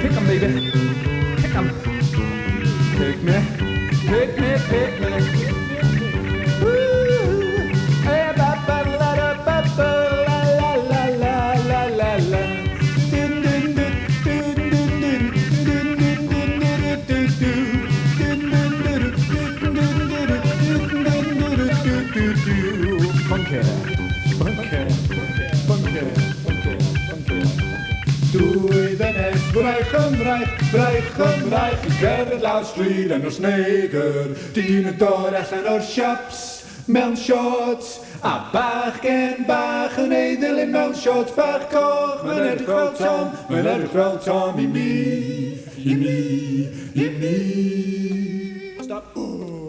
Pick 'em, baby. Pick 'em. Pick me. Pick me, pick me. Ooh. Hey, ba ba la da ba ba la la la la la la la. Dun dun dun dun dun dun dun dun dun dun dun dun dun dun dun dun. Funky, funky, funky, funky, funky. Doei de nes, breich, ik ken het luisteren en ons neger. Die dienen door en ons chaps, melnshots. A bach en bach, een edel in melnshots, bach koch. Men het groot sam, in me. Stop.